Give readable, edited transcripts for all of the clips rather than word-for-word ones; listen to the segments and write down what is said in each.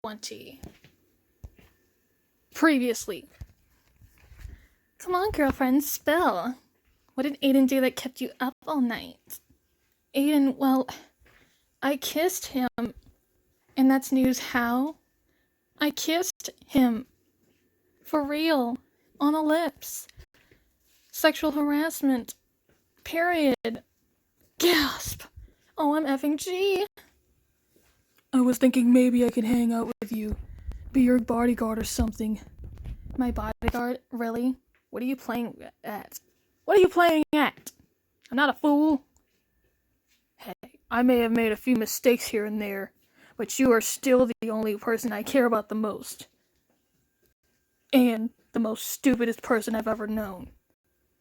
20. Previously. Come on, girlfriend, spill. What did Aiden do that kept you up all night? Aiden, well, I kissed him. And that's news how? I kissed him. For real. On the lips. Sexual harassment. Period. Gasp. OMFG. I was thinking maybe I could hang out with you. Be your bodyguard or something. My bodyguard? Really? What are you playing at? What are you playing at? I'm not a fool. Hey, I may have made a few mistakes here and there, but you are still the only person I care about the most. And the most stupidest person I've ever known.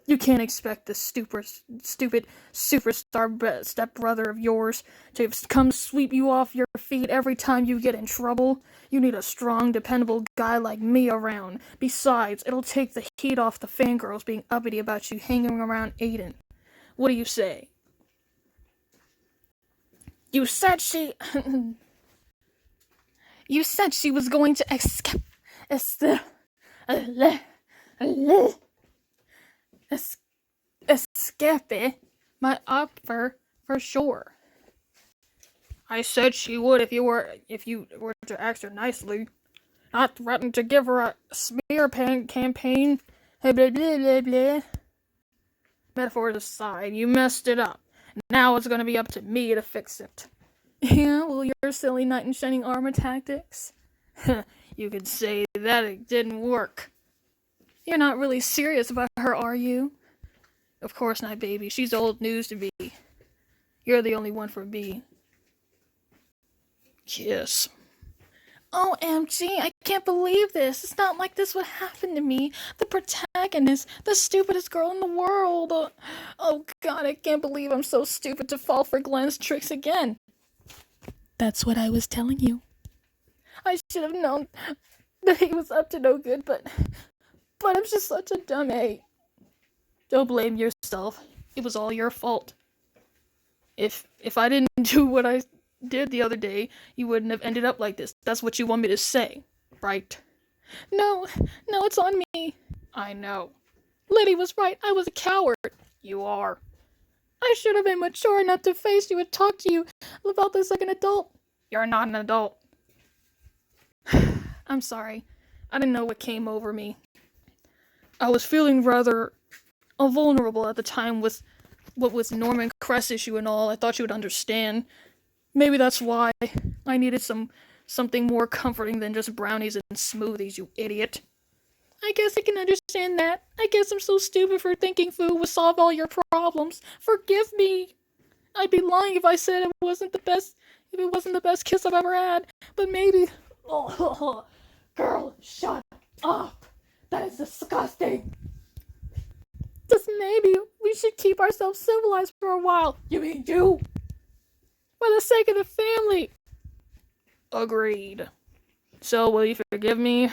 You can't expect this stupid superstar stepbrother of yours to come sweep you off your feet every time you get in trouble. You need a strong, dependable guy like me around. Besides, it'll take the heat off the fangirls being uppity about you hanging around Aiden. What do you say? You said she... You said she was going to escape my offer for sure. I said she would if you were to ask her nicely. Not threaten to give her a smear campaign. Blah, blah, blah, blah. Metaphors aside, you messed it up. Now it's gonna be up to me to fix it. Yeah, well, your silly knight in shining armor tactics. You could say that it didn't work. You're not really serious about her, are you? Of course not, baby. She's old news to me. You're the only one for me. Kiss. OMG, I can't believe this. It's not like this would happen to me. The protagonist, the stupidest girl in the world. Oh God, I can't believe I'm so stupid to fall for Glenn's tricks again. That's what I was telling you. I should have known that he was up to no good, but I'm just such a dumb A. Don't blame yourself. It was all your fault. If I didn't do what I did the other day, you wouldn't have ended up like this. That's what you want me to say, right? No, it's on me. I know. Liddy was right. I was a coward. You are. I should have been mature enough to face you and talk to you about this like an adult. You're not an adult. I'm sorry. I didn't know what came over me. I was feeling rather vulnerable at the time with what with Norman Cress issue and all. I thought you would understand. Maybe that's why I needed something more comforting than just brownies and smoothies, you idiot. I guess I can understand that. I guess I'm so stupid for thinking food would solve all your problems. Forgive me. I'd be lying if I said it wasn't the best kiss I've ever had. But maybe... Oh, girl, shut up. That is disgusting. Just maybe we should keep ourselves civilized for a while. You mean you? For the sake of the family. Agreed. So, will you forgive me?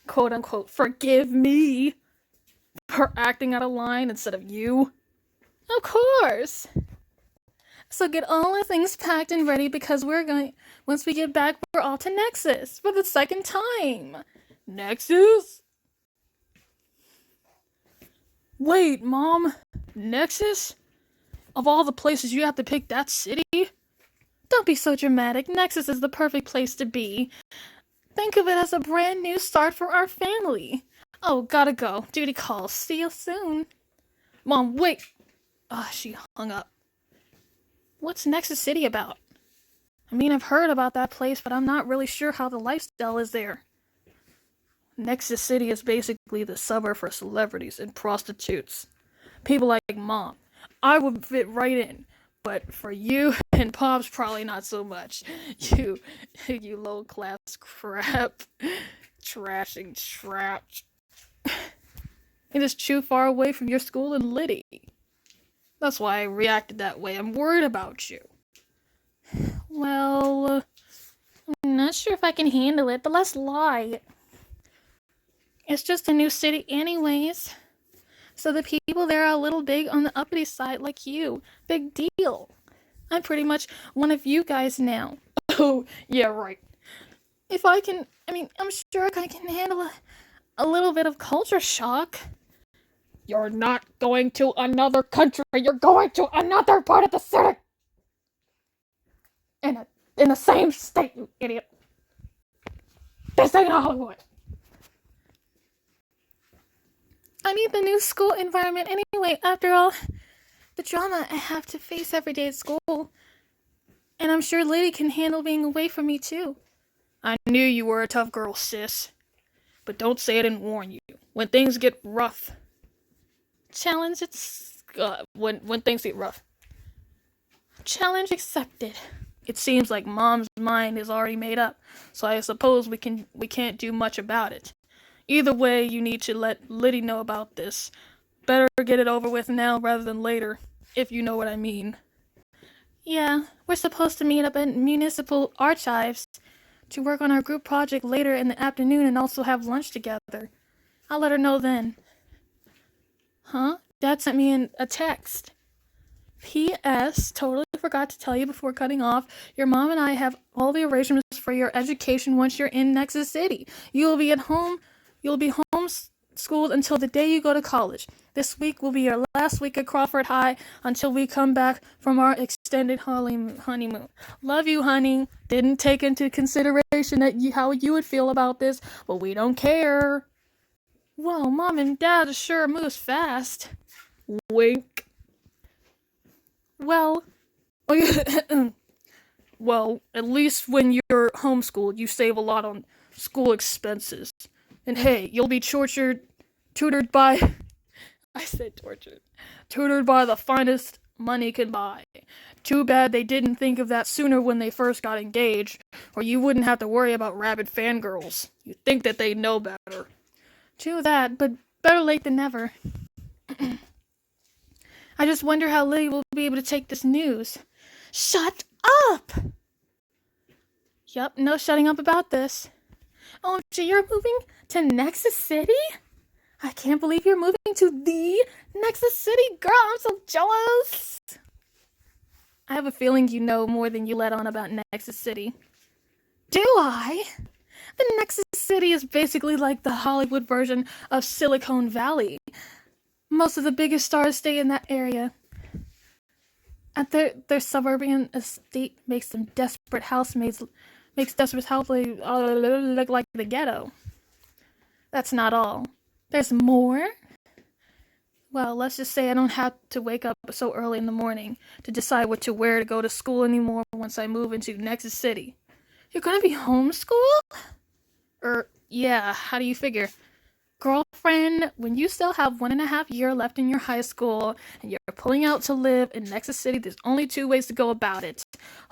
Quote unquote, forgive me for acting out of line instead of you? Of course. So get all the things packed and ready because once we get back, we're off to Nexus for the second time. Nexus? Wait, Mom. Nexus? Of all the places you have to pick that city? Don't be so dramatic. Nexus is the perfect place to be. Think of it as a brand new start for our family. Oh, gotta go. Duty calls. See you soon. Mom, wait. She hung up. What's Nexus City about? I mean, I've heard about that place, but I'm not really sure how the lifestyle is there. Nexus City is basically the suburb for celebrities and prostitutes. People like Mom. I would fit right in. But for you and Pop's probably not so much. You low-class crap. Trashing trash. It is too far away from your school and Liddy. That's why I reacted that way. I'm worried about you. Well, I'm not sure if I can handle it, but let's lie. It's just a new city anyways. So the people there are a little big on the uppity side like you. Big deal. I'm pretty much one of you guys now. Oh, yeah, right. If I can, I'm sure I can handle a little bit of culture shock. You're not going to another country. You're going to another part of the city. In the same state, you idiot. This ain't Hollywood. I need the new school environment anyway. After all, the drama I have to face every day at school. And I'm sure Lily can handle being away from me too. I knew you were a tough girl, sis. But don't say I didn't warn you. When things get rough. Challenge, when things get rough. Challenge accepted. It seems like Mom's mind is already made up, so I suppose we can't do much about it. Either way, you need to let Liddy know about this. Better get it over with now rather than later, if you know what I mean. Yeah, we're supposed to meet up at Municipal Archives to work on our group project later in the afternoon and also have lunch together. I'll let her know then. Huh? Dad sent me a text. P.S. Totally forgot to tell you before cutting off. Your mom and I have all the arrangements for your education once you're in Nexus City. You'll be homeschooled until the day you go to college. This week will be your last week at Crawford High until we come back from our extended honeymoon. Love you, honey. Didn't take into consideration how you would feel about this, but we don't care. Whoa, Mom and Dad sure moves fast. Wink. Well, at least when you're homeschooled, you save a lot on school expenses. And hey, you'll be tutored by... I said tortured. Tutored by the finest money can buy. Too bad they didn't think of that sooner when they first got engaged, or you wouldn't have to worry about rabid fangirls. You'd think that they'd know better. True that, but better late than never. I just wonder how Lily will be able to take this news. Shut up! Yup, no shutting up about this. OMG, you're moving to Nexus City? I can't believe you're moving to the Nexus City. Girl, I'm so jealous. I have a feeling you know more than you let on about Nexus City. Do I? The Nexus City is basically like the Hollywood version of Silicon Valley. Most of the biggest stars stay in that area. At their suburban estate makes them desperate housemates look like the ghetto. That's not all. There's more? Well, let's just say I don't have to wake up so early in the morning to decide what to wear to go to school anymore once I move into Nexus City. You're gonna be homeschooled? Yeah, how do you figure? Girlfriend, when you still have 1.5 years left in your high school and you're pulling out to live in Nexus City, there's only 2 ways to go about it.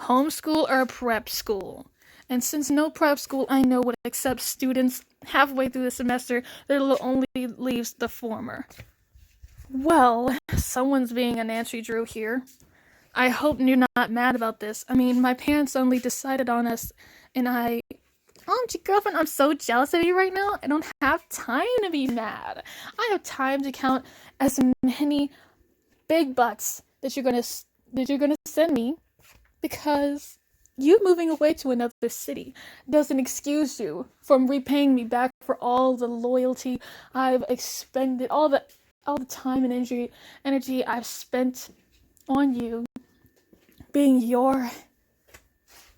Homeschool or prep school. And since no prep school I know would accept students halfway through the semester, there only leaves the former. Well, someone's being a Nancy Drew here. I hope you're not mad about this. I mean, my parents only decided on us, and girlfriend, I'm so jealous of you right now. I don't have time to be mad. I have time to count as many big bucks that you're gonna send me, because you moving away to another city doesn't excuse you from repaying me back for all the loyalty I've expended, all the time and energy I've spent on you, being your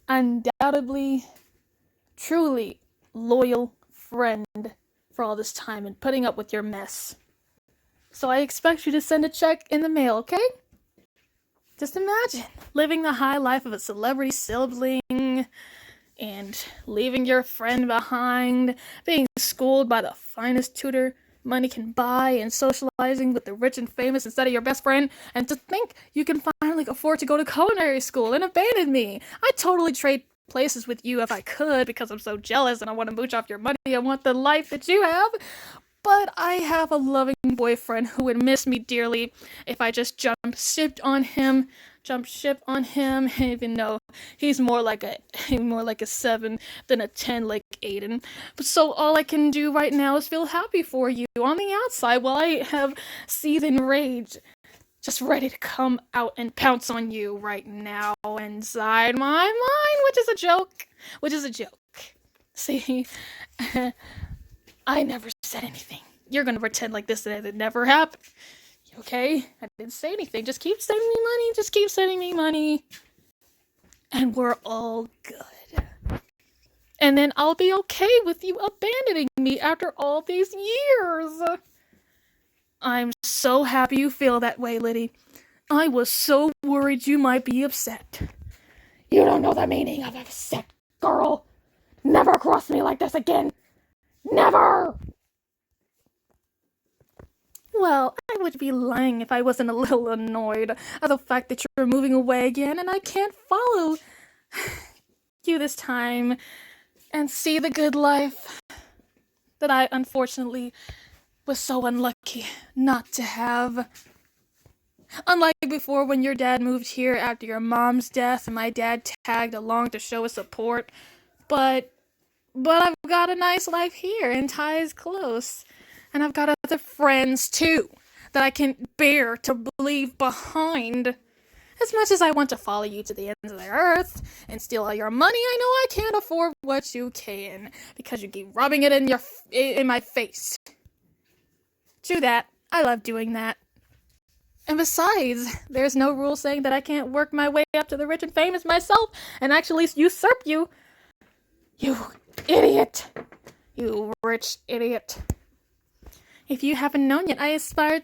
undoubtedly, truly loyal friend for all this time and putting up with your mess. So I expect you to send a check in the mail, okay? Just imagine living the high life of a celebrity sibling and leaving your friend behind, being schooled by the finest tutor money can buy, and socializing with the rich and famous instead of your best friend, and to think you can finally afford to go to culinary school and abandon me. I'd totally trade places with you if I could, because I'm so jealous and I want to mooch off your money. I want the life that you have. But I have a loving boyfriend who would miss me dearly if I just jump ship on him, even though he's more like a 7 than a 10 like Aiden. But so all I can do right now is feel happy for you on the outside while I have seething rage just ready to come out and pounce on you right now inside my mind, which is a joke. See, I never said anything. You're gonna pretend like this that it never happened. Okay? I didn't say anything. Just keep sending me money. And we're all good. And then I'll be okay with you abandoning me after all these years. I'm so happy you feel that way, Liddy. I was so worried you might be upset. You don't know the meaning of upset, girl. Never cross me like this again. Never! Well, I would be lying if I wasn't a little annoyed at the fact that you're moving away again and I can't follow you this time and see the good life that I unfortunately was so unlucky not to have. Unlike before when your dad moved here after your mom's death and my dad tagged along to show his support. But I've got a nice life here and ties close. And I've got other friends too that I can bear to leave behind. As much as I want to follow you to the ends of the earth and steal all your money, I know I can't afford what you can because you keep rubbing it in my face. True that. I love doing that. And besides, there's no rule saying that I can't work my way up to the rich and famous myself and actually usurp you. You idiot. You rich idiot. If you haven't known yet, I aspire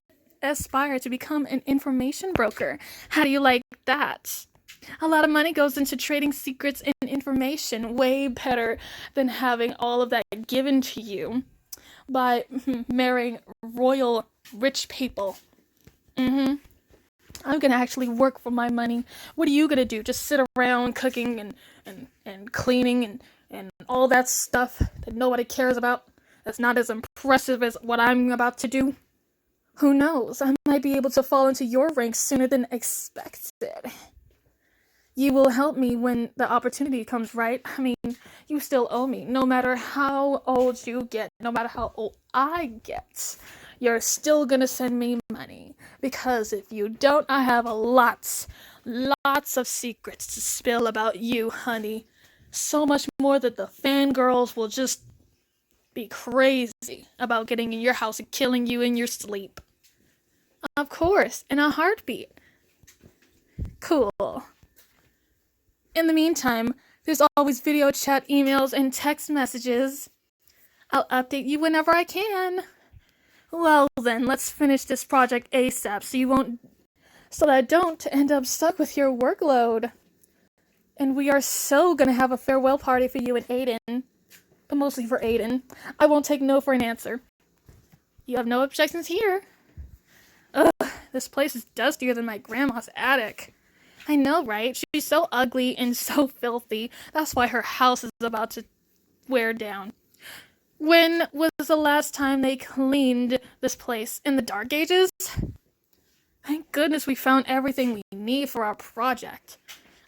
to become an information broker. How do you like that? A lot of money goes into trading secrets and information, way better than having all of that given to you by marrying royal rich people. I'm gonna actually work for my money. What are you gonna do? Just sit around cooking and cleaning and all that stuff that nobody cares about? That's not as impressive as what I'm about to do. Who knows? I might be able to fall into your ranks sooner than expected. You will help me when the opportunity comes, right? I mean, you still owe me. No matter how old you get, no matter how old I get, you're still gonna send me money. Because if you don't, I have lots of secrets to spill about you, honey. So much more that the fangirls will just be crazy about getting in your house and killing you in your sleep. Of course, in a heartbeat. Cool. In the meantime, there's always video chat, emails, and text messages. I'll update you whenever I can. Well then, let's finish this project ASAP so that I don't end up stuck with your workload. And we are so gonna have a farewell party for you and Aiden. But mostly for Aiden. I won't take no for an answer. You have no objections here. Ugh, this place is dustier than my grandma's attic. I know, right? She's so ugly and so filthy. That's why her house is about to wear down. When was the last time they cleaned this place? In the Dark Ages? Thank goodness we found everything we need for our project.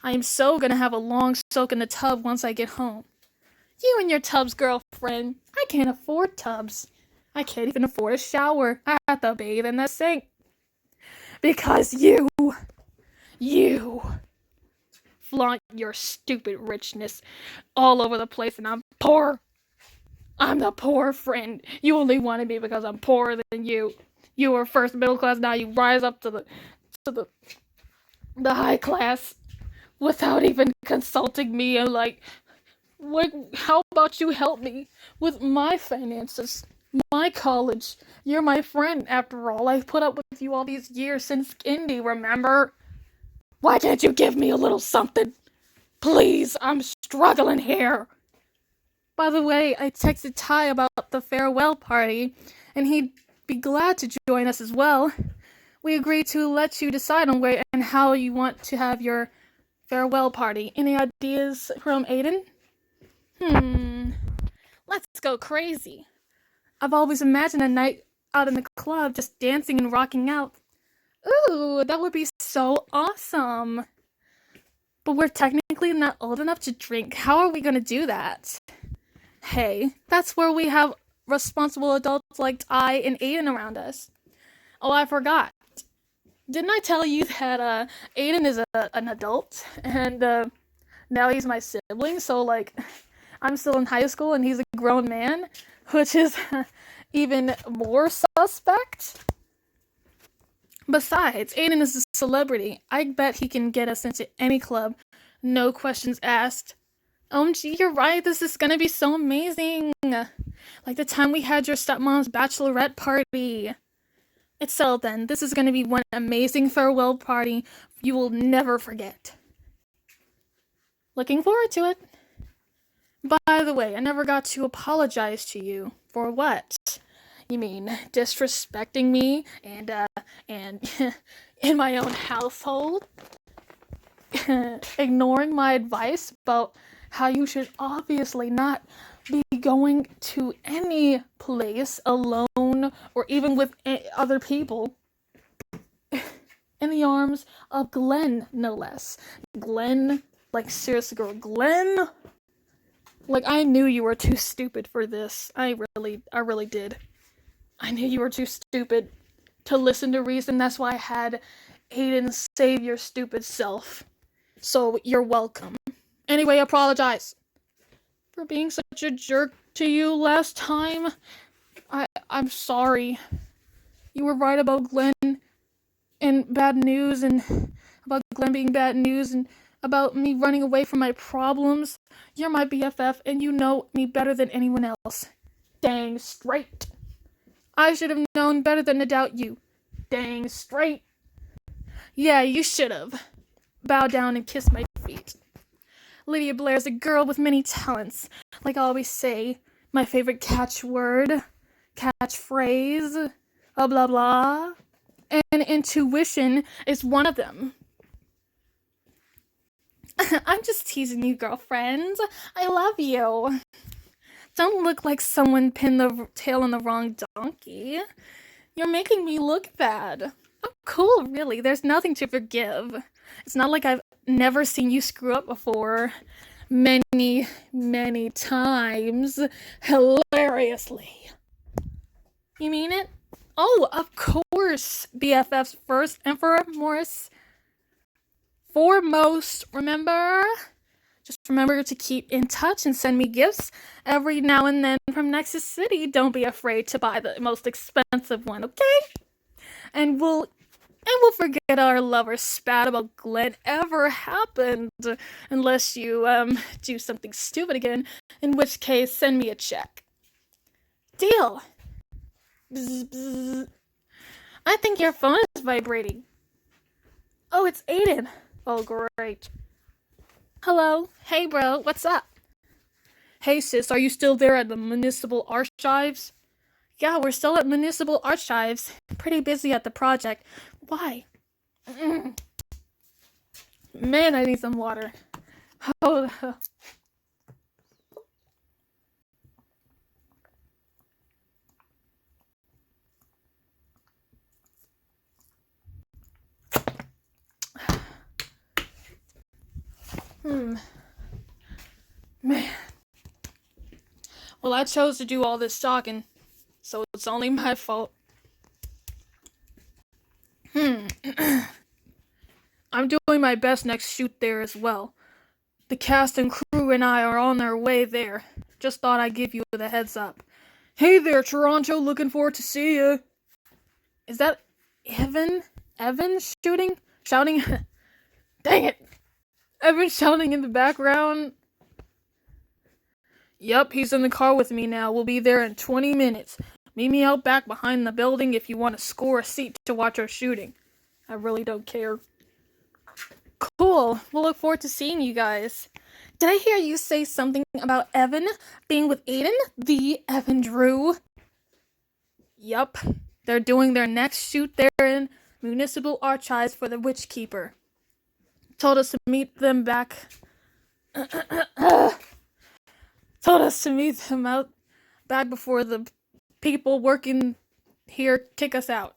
I am so gonna have a long soak in the tub once I get home. You and your tubs, girlfriend. I can't afford tubs. I can't even afford a shower. I have to bathe in the sink. Because you flaunt your stupid richness all over the place and I'm poor. I'm the poor friend. You only wanted me because I'm poorer than you. You were first middle class, now you rise up to the high class without even consulting me and like, how about you help me with my finances, my college? You're my friend after all. I've put up with you all these years since Indy, remember? Why can't you give me a little something? Please, I'm struggling here. By the way, I texted Ty about the farewell party, and he'd be glad to join us as well. We agreed to let you decide on where and how you want to have your farewell party. Any ideas from Aiden? Let's go crazy. I've always imagined a night out in the club just dancing and rocking out. Ooh, that would be so awesome. But we're technically not old enough to drink. How are we going to do that? Hey, that's where we have responsible adults like I and Aiden around us. Oh, I forgot. Didn't I tell you that Aiden is an adult and now he's my sibling? So like, I'm still in high school and he's a grown man, which is even more suspect. Besides, Aiden is a celebrity. I bet he can get us into any club, no questions asked. OMG, you're right. This is gonna be so amazing. Like the time we had your stepmom's bachelorette party. It's settled then. This is gonna be one amazing farewell party you will never forget. Looking forward to it. By the way, I never got to apologize to you. For what? You mean disrespecting me and in my own household? Ignoring my advice about how you should obviously not be going to any place alone or even with other people in the arms of Glenn, no less. Glenn, like seriously girl, Glenn? Like I knew you were too stupid for this. I really did. I knew you were too stupid to listen to reason. That's why I had Aiden save your stupid self. So you're welcome. Anyway, apologize for being such a jerk to you last time. I'm sorry. You were right about Glenn and bad news and about Glenn being bad news and about me running away from my problems. You're my BFF and you know me better than anyone else. Dang straight. I should have known better than to doubt you. Dang straight. Yeah, you should have. Bow down and kiss my feet. Lydia Blair's a girl with many talents. Like I always say, my favorite catchword, catchphrase, blah blah blah. And intuition is one of them. I'm just teasing you, girlfriend. I love you. Don't look like someone pinned the tail on the wrong donkey. You're making me look bad. I'm cool, really. There's nothing to forgive. It's not like I've never seen you screw up before. Many, many times. Hilariously. You mean it? Oh, of course. BFFs first and foremost, remember? Just remember to keep in touch and send me gifts every now and then from Nexus City. Don't be afraid to buy the most expensive one, okay? And we'll forget our lover spat about Glenn ever happened, unless you do something stupid again, in which case send me a check. Deal. Bzz, bzz. I think your phone is vibrating. Oh, it's Aiden. Oh, great. Hello. Hey, bro. What's up? Hey, sis. Are you still there at the Municipal Archives? Yeah, we're still at Municipal Archives. Pretty busy at the project. Why? Man, I need some water. Oh. Man. Well, I chose to do all this talking, so it's only my fault. I'm doing my best next shoot there as well. The cast and crew and I are on their way there. Just thought I'd give you the heads up. Hey there, Toronto, looking forward to see you. Is that Evan? Evan shouting? Dang it. Evan shouting in the background. Yep, he's in the car with me now. We'll be there in 20 minutes. Meet me out back behind the building if you want to score a seat to watch our shooting. I really don't care. Cool. We'll look forward to seeing you guys. Did I hear you say something about Evan being with Aiden? The Evan Drew? Yup. They're doing their next shoot there in Municipal Archives for the Witch Keeper. Told us to meet them back. Told us to meet them out back before the people working here kick us out.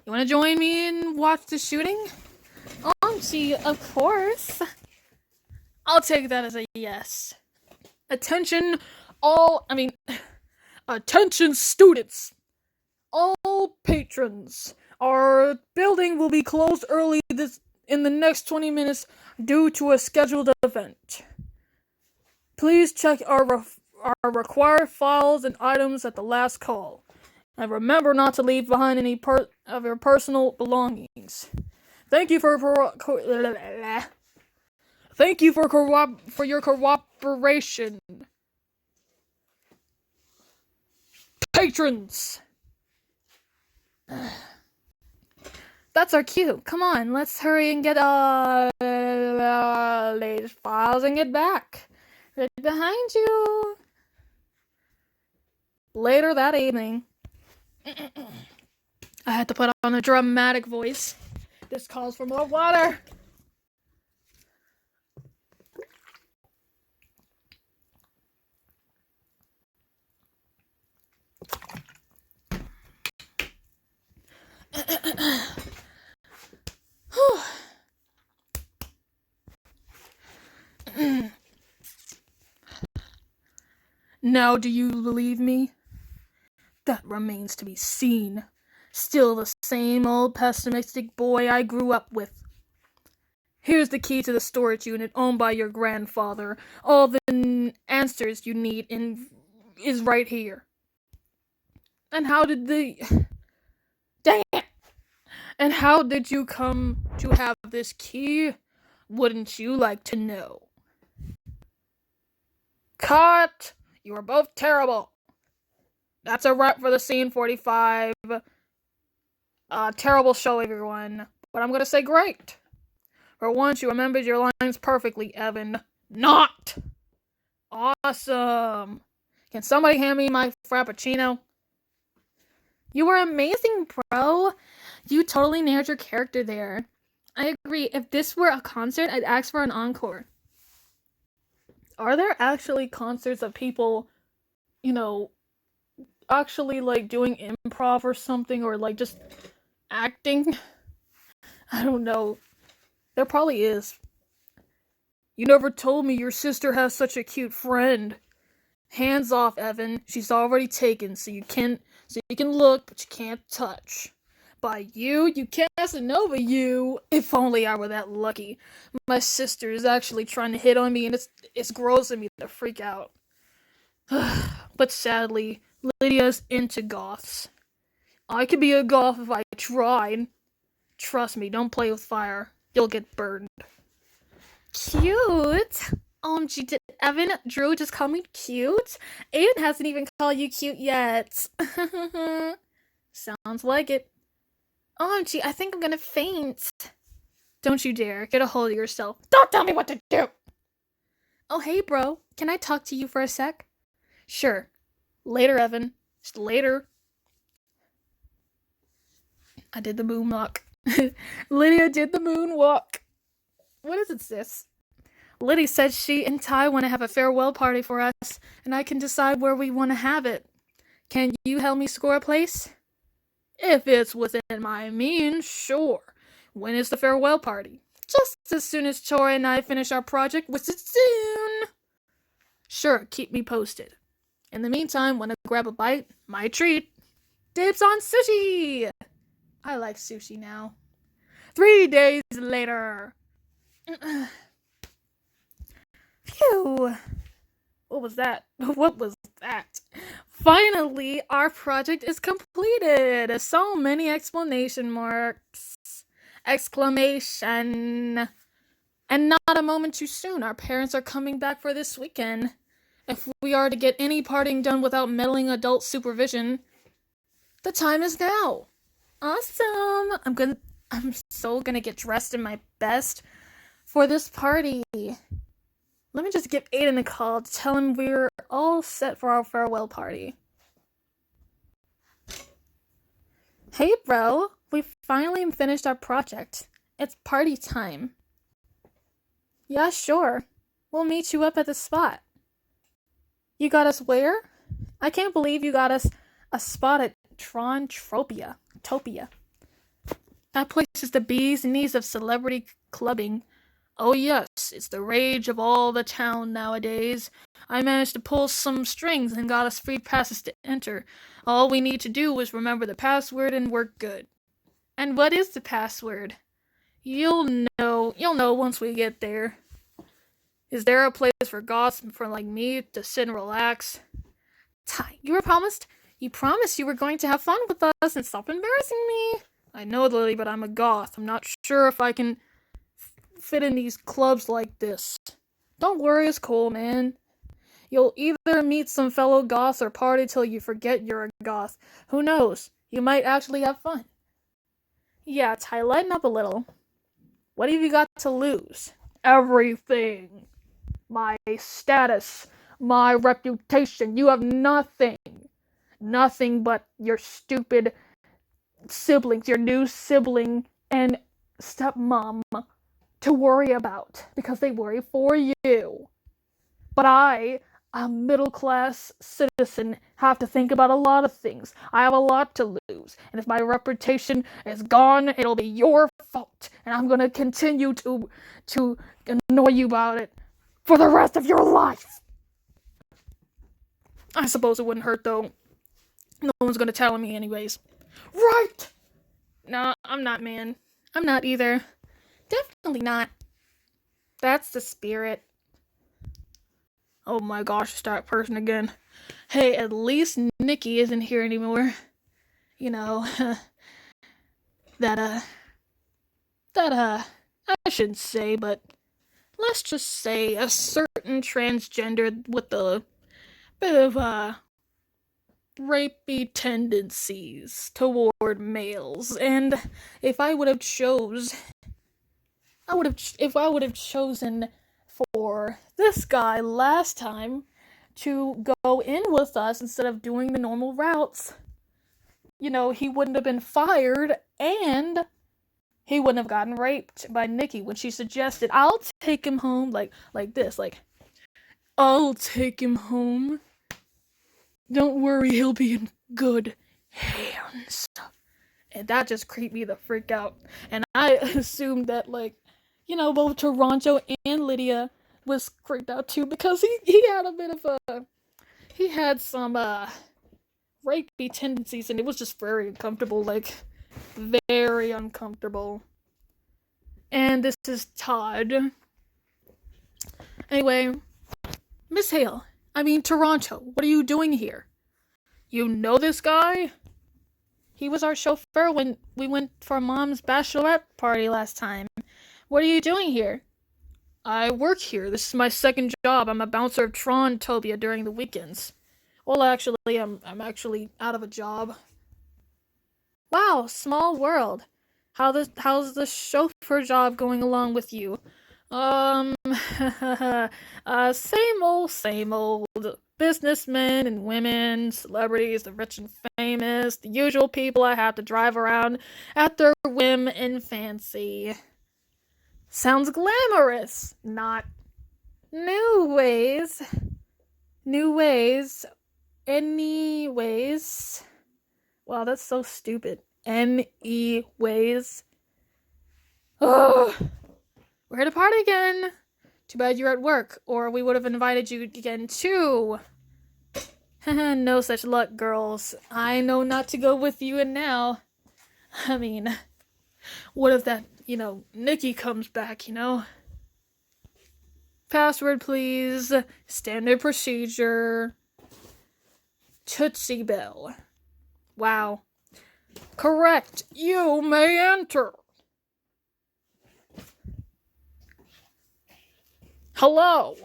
You want to join me and watch the shooting? Gee, of course. I'll take that as a yes. Attention students. All patrons. Our building will be closed early in the next 20 minutes due to a scheduled event. Please check our required files and items at the last call. And remember not to leave behind any of your personal belongings. Thank you for your cooperation. Patrons! That's our cue. Come on, let's hurry and get latest files and get back. Right behind you. Later that evening, I had to put on a dramatic voice. This calls for more water. Now do you believe me? That remains to be seen. Still the same old pessimistic boy I grew up with. Here's the key to the storage unit owned by your grandfather. All the answers you need is right here. And how did Dang it! And how did you come to have this key? Wouldn't you like to know? Cut! You are both terrible. That's a wrap for the scene 45. Terrible show, everyone. But I'm gonna say great. For once, you remembered your lines perfectly, Evan. Not! Awesome! Can somebody hand me my frappuccino? You were amazing, bro. You totally nailed your character there. I agree. If this were a concert, I'd ask for an encore. Are there actually concerts of people, actually like doing improv or something, or like just acting? I don't know. There probably is. You never told me your sister has such a cute friend. Hands off, Evan. She's already taken, so you can look, but you can't touch. By you Casanova, you. If only I were that lucky. My sister is actually trying to hit on me, and it's grossing me to freak out. But sadly, Lydia's into goths. I could be a goth if I tried. Trust me, don't play with fire. You'll get burned. Cute. OMG, did Evan Drew just call me cute? Aiden hasn't even called you cute yet. Sounds like it. OMG, I think I'm gonna faint. Don't you dare. Get a hold of yourself. Don't tell me what to do! Oh, hey, bro. Can I talk to you for a sec? Sure. Later, Evan. Just later. I did the moonwalk. Lydia did the moonwalk. What is it, sis? Liddy said she and Ty want to have a farewell party for us, and I can decide where we want to have it. Can you help me score a place? If it's within my means, sure. When is the farewell party? Just as soon as Tori and I finish our project, which is soon. Sure, keep me posted. In the meantime, wanna grab a bite? My treat. Dibs on sushi! I like sushi now. 3 days later. Phew. What was that? Finally, our project is completed. So many exclamation marks. Exclamation. And not a moment too soon. Our parents are coming back for this weekend. If we are to get any partying done without meddling adult supervision, the time is now. Awesome. I'm so gonna get dressed in my best for this party. Let me just give Aiden a call to tell him we're all set for our farewell party. Hey, bro. We finally finished our project. It's party time. Yeah, sure. We'll meet you up at the spot. You got us where? I can't believe you got us a spot at Topia. That place is the bee's knees of celebrity clubbing. Oh yes, it's the rage of all the town nowadays. I managed to pull some strings and got us free passes to enter. All we need to do is remember the password and we're good. And what is the password? You'll know once we get there. Is there a place for goths for like me to sit and relax? Ty, you promised you were going to have fun with us and stop embarrassing me. I know, Lily, but I'm a goth. I'm not sure if I can fit in these clubs like this. Don't worry, it's cool, man. You'll either meet some fellow goths or party till you forget you're a goth. Who knows? You might actually have fun. Yeah, Ty, lighten up a little. What have you got to lose? Everything. My status, my reputation. You have nothing. Nothing but your stupid siblings, your new sibling and stepmom to worry about because they worry for you. But I, a middle-class citizen, have to think about a lot of things. I have a lot to lose. And if my reputation is gone, it'll be your fault. And I'm gonna continue to annoy you about it for the rest of your life. I suppose it wouldn't hurt, though. No one's gonna tell me anyways. Right! No, I'm not, man. I'm not either. Definitely not. That's the spirit. Oh my gosh, start person again. Hey, at least Nikki isn't here anymore. You know, that I shouldn't say, but let's just say a certain transgender with a bit of, rapey tendencies toward males. And if I would have chosen for this guy last time to go in with us instead of doing the normal routes, you know, he wouldn't have been fired and he wouldn't have gotten raped by Nikki when she suggested, I'll take him home, like this, like, I'll take him home. Don't worry, he'll be in good hands. And that just creeped me the freak out. And I assumed that, like, you know, both Toronto and Lydia was creeped out too because he had a bit of he had some rapey tendencies and it was just very uncomfortable, like very uncomfortable. And this is Todd. Anyway, Miss Hale, Toronto, what are you doing here? You know this guy? He was our chauffeur when we went for Mom's bachelorette party last time. What are you doing here? I work here. This is my second job. I'm a bouncer of Tron-topia during the weekends. Well, actually, I'm actually out of a job. Wow, small world. How's the chauffeur job going along with you? Same old. Businessmen and women, celebrities, the rich and famous, the usual people I have to drive around at their whim and fancy. Sounds glamorous. Not. New ways. Anyways. Wow, that's so stupid. Anyways. Ugh. We're here to party again. Too bad you're at work, or we would have invited you again too. No such luck, girls. I know not to go with you and now. What if that, Nikki comes back, Password, please. Standard procedure. Tootsie Bell. Wow. Correct. You may enter. Hello.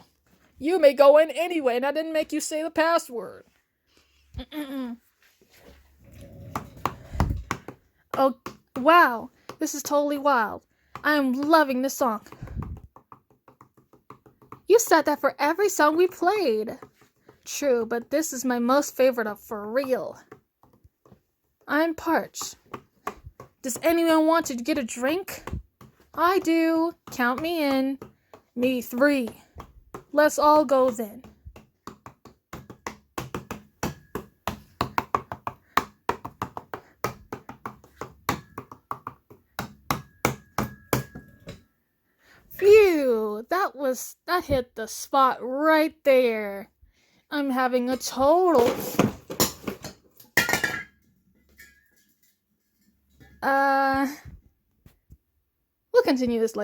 You may go in anyway, and I didn't make you say the password. Oh, wow. This is totally wild. I am loving this song. You said that for every song we played. True, but this is my most favorite of for real. I'm parched. Does anyone want to get a drink? I do. Count me in. Me 3. Let's all go then. Phew, that hit the spot right there. I'm having a total We'll continue this later.